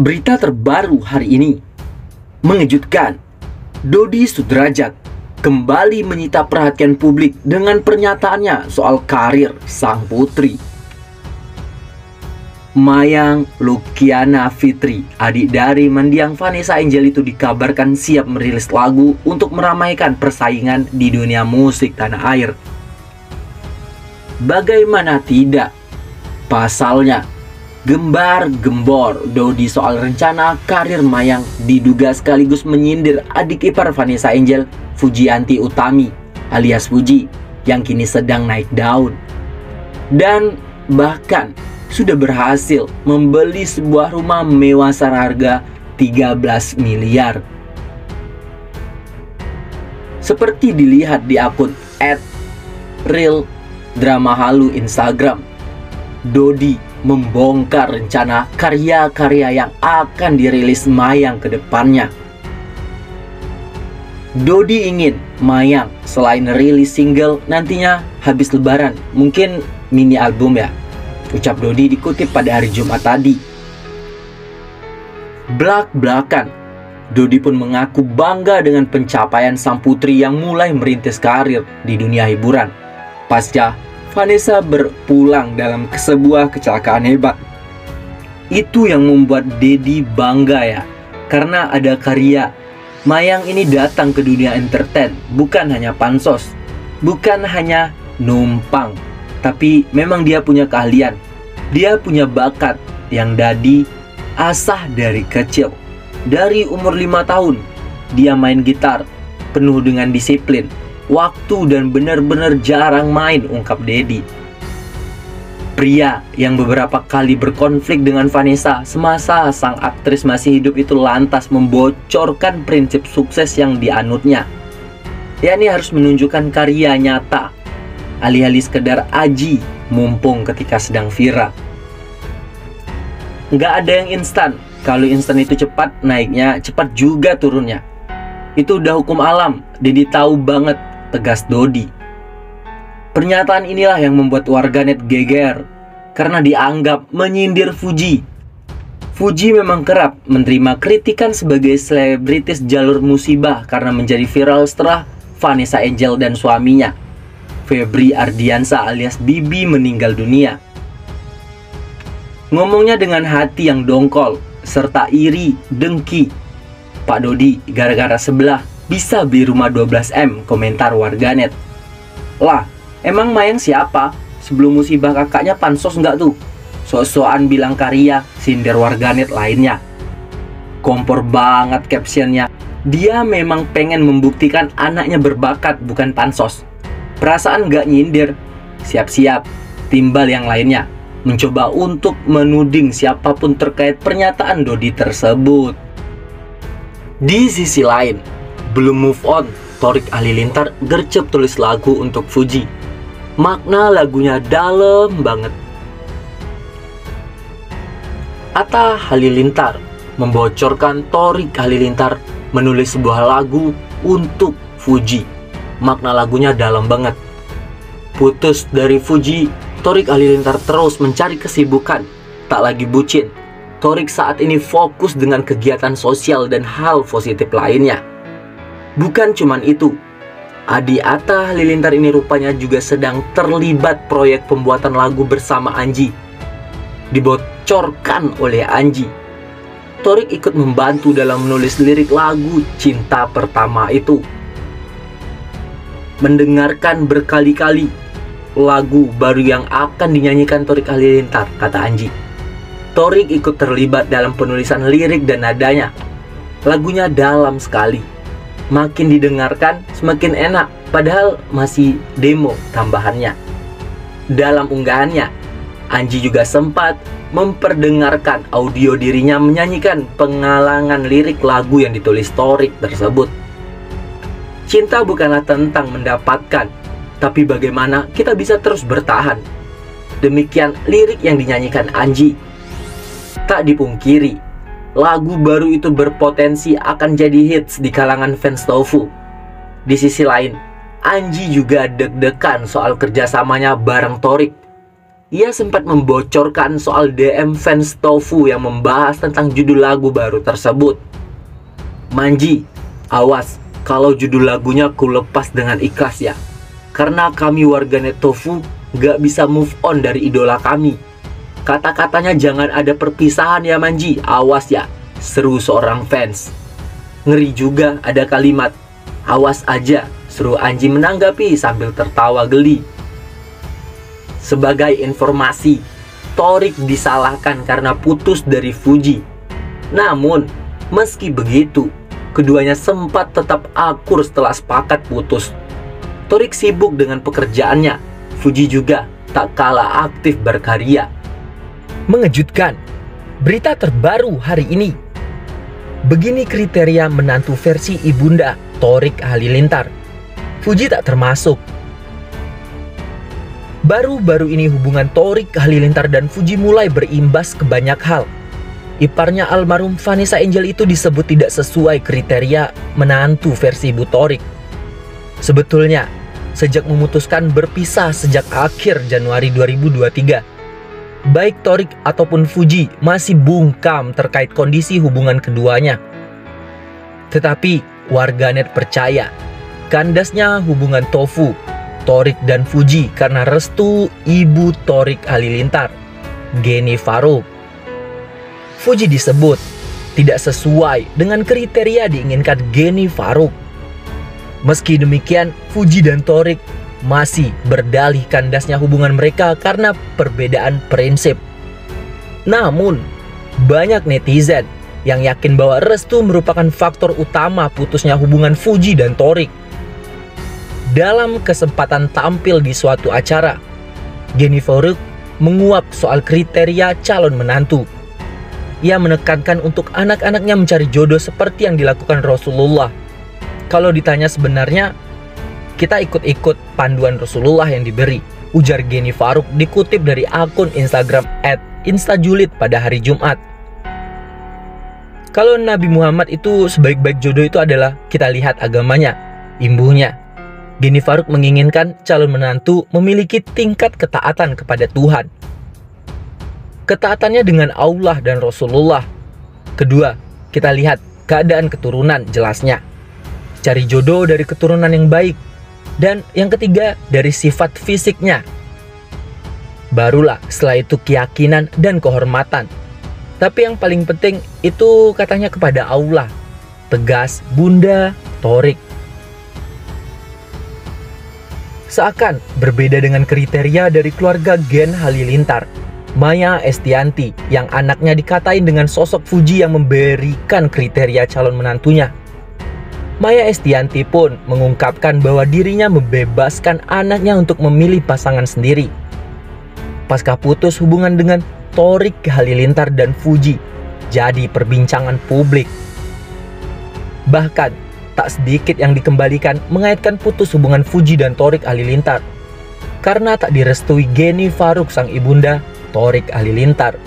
Berita terbaru hari ini mengejutkan. Dodi Sudrajat kembali menyita perhatian publik dengan pernyataannya soal karir sang putri. Mayang Lukiana Fitri, adik dari mendiang Vanessa Angel itu, dikabarkan siap merilis lagu untuk meramaikan persaingan di dunia musik tanah air. Bagaimana tidak? Pasalnya, gembar-gembor Dodi soal rencana karir Mayang diduga sekaligus menyindir adik ipar Vanessa Angel, Fujianti Utami alias Fuji, yang kini sedang naik daun. Dan bahkan sudah berhasil membeli sebuah rumah mewah seharga 13 miliar. Seperti dilihat di akun @realdramahalu Instagram, Dodi membongkar rencana karya-karya yang akan dirilis Mayang ke depannya. Dodi ingin Mayang selain rilis single nantinya habis lebaran, mungkin mini album ya, ucap Dodi dikutip pada hari Jumat tadi. Belak-belakan, Dodi pun mengaku bangga dengan pencapaian sang putri yang mulai merintis karir di dunia hiburan pasca Vanessa berpulang dalam sebuah kecelakaan hebat. Itu yang membuat Dedi bangga ya, karena ada karya. Mayang ini datang ke dunia entertain, bukan hanya pansos, bukan hanya numpang, tapi memang dia punya keahlian. Dia punya bakat yang Dadi asah dari kecil. Dari umur 5 tahun, dia main gitar, penuh dengan disiplin, waktu, dan benar-benar jarang main, ungkap Dedi. Pria yang beberapa kali berkonflik dengan Vanessa semasa sang aktris masih hidup itu lantas membocorkan prinsip sukses yang dianutnya, yakni harus menunjukkan karya nyata, alih-alih sekedar aji mumpung ketika sedang viral. Nggak ada yang instan. Kalau instan itu cepat naiknya, cepat juga turunnya. Itu udah hukum alam. Dedi tahu banget, tegas Dodi. Pernyataan inilah yang membuat warganet geger karena dianggap menyindir Fuji. Fuji memang kerap menerima kritikan sebagai selebritis jalur musibah karena menjadi viral setelah Vanessa Angel dan suaminya, Febri Ardiansa alias Bibi, meninggal dunia. Ngomongnya dengan hati yang dongkol serta iri, dengki. Pak Dodi gara-gara sebelah bisa beli rumah 12M, komentar warganet. Lah, emang Mayang siapa? Sebelum musibah kakaknya pansos nggak tuh? Sok-sokan bilang karya, sindir warganet lainnya. Kompor banget captionnya. Dia memang pengen membuktikan anaknya berbakat, bukan pansos. Perasaan nggak nyindir. Siap-siap timbal yang lainnya mencoba untuk menuding siapapun terkait pernyataan Dodi tersebut. Di sisi lain, belum move on, Thorik Halilintar gercep tulis lagu untuk Fuji. Makna lagunya dalam banget. Atta Halilintar membocorkan Thorik Halilintar menulis sebuah lagu untuk Fuji. Makna lagunya dalam banget. Putus dari Fuji, Thorik Halilintar terus mencari kesibukan, tak lagi bucin. Thorik saat ini fokus dengan kegiatan sosial dan hal positif lainnya. Bukan cuman itu, Adi Atta Halilintar ini rupanya juga sedang terlibat proyek pembuatan lagu bersama Anji. Dibocorkan oleh Anji, Thorik ikut membantu dalam menulis lirik lagu Cinta Pertama itu. Mendengarkan berkali-kali lagu baru yang akan dinyanyikan Thorik Halilintar, kata Anji. Thorik ikut terlibat dalam penulisan lirik dan nadanya. Lagunya dalam sekali. Makin didengarkan semakin enak, padahal masih demo tambahannya. Dalam unggahannya, Anji juga sempat memperdengarkan audio dirinya menyanyikan pengalangan lirik lagu yang ditulis Thorik tersebut. Cinta bukanlah tentang mendapatkan, tapi bagaimana kita bisa terus bertahan. Demikian lirik yang dinyanyikan Anji. Tak dipungkiri, lagu baru itu berpotensi akan jadi hits di kalangan fans Tofu. Di sisi lain, Anji juga deg-degan soal kerjasamanya bareng Thorik. Ia sempat membocorkan soal DM fans Tofu yang membahas tentang judul lagu baru tersebut. "Manji, awas kalau judul lagunya ku lepas dengan ikhlas ya. Karena kami warganet Tofu gak bisa move on dari idola kami. Kata-katanya jangan ada perpisahan ya Manji, awas ya," seru seorang fans. Ngeri juga ada kalimat, "Awas aja," seru Anji menanggapi sambil tertawa geli. Sebagai informasi, Thorik disalahkan karena putus dari Fuji. Namun, meski begitu, keduanya sempat tetap akur setelah sepakat putus. Thorik sibuk dengan pekerjaannya, Fuji juga tak kalah aktif berkarya. Mengejutkan, berita terbaru hari ini. Begini kriteria menantu versi ibunda Thorik Halilintar. Fuji tak termasuk. Baru-baru ini hubungan Thorik Halilintar dan Fuji mulai berimbas ke banyak hal. Iparnya almarhum Vanessa Angel itu disebut tidak sesuai kriteria menantu versi ibu Thorik. Sebetulnya, sejak memutuskan berpisah sejak akhir Januari 2023, baik Thorik ataupun Fuji masih bungkam terkait kondisi hubungan keduanya. Tetapi warganet percaya kandasnya hubungan Tofu, Thorik dan Fuji karena restu ibu Thorik Halilintar, Geni Faruk. Fuji disebut tidak sesuai dengan kriteria diinginkan Geni Faruk. Meski demikian, Fuji dan Thorik masih berdalih kandasnya hubungan mereka karena perbedaan prinsip. Namun, banyak netizen yang yakin bahwa restu merupakan faktor utama putusnya hubungan Fuji dan Thorik. Dalam kesempatan tampil di suatu acara, Geni Faruk menguap soal kriteria calon menantu. Ia menekankan untuk anak-anaknya mencari jodoh seperti yang dilakukan Rasulullah. Kalau ditanya sebenarnya, kita ikut-ikut panduan Rasulullah yang diberi, ujar Geni Faruk dikutip dari akun Instagram @instajulid pada hari Jumat. Kalau Nabi Muhammad itu sebaik-baik jodoh itu adalah kita lihat agamanya, imbuhnya. Geni Faruk menginginkan calon menantu memiliki tingkat ketaatan kepada Tuhan. Ketaatannya dengan Allah dan Rasulullah. Kedua, kita lihat keadaan keturunan jelasnya. Cari jodoh dari keturunan yang baik. Dan yang ketiga, dari sifat fisiknya. Barulah setelah itu keyakinan dan kehormatan. Tapi yang paling penting itu katanya kepada Allah. Tegas Bunda Thorik. Seakan berbeda dengan kriteria dari keluarga Gen Halilintar, Maya Estianty yang anaknya dikatain dengan sosok Fuji yang memberikan kriteria calon menantunya. Maya Estianty pun mengungkapkan bahwa dirinya membebaskan anaknya untuk memilih pasangan sendiri. Pasca putus hubungan dengan Thorik Halilintar dan Fuji jadi perbincangan publik. Bahkan tak sedikit yang dikembalikan mengaitkan putus hubungan Fuji dan Thorik Halilintar karena tak direstui Geni Faruk sang ibunda Thorik Halilintar.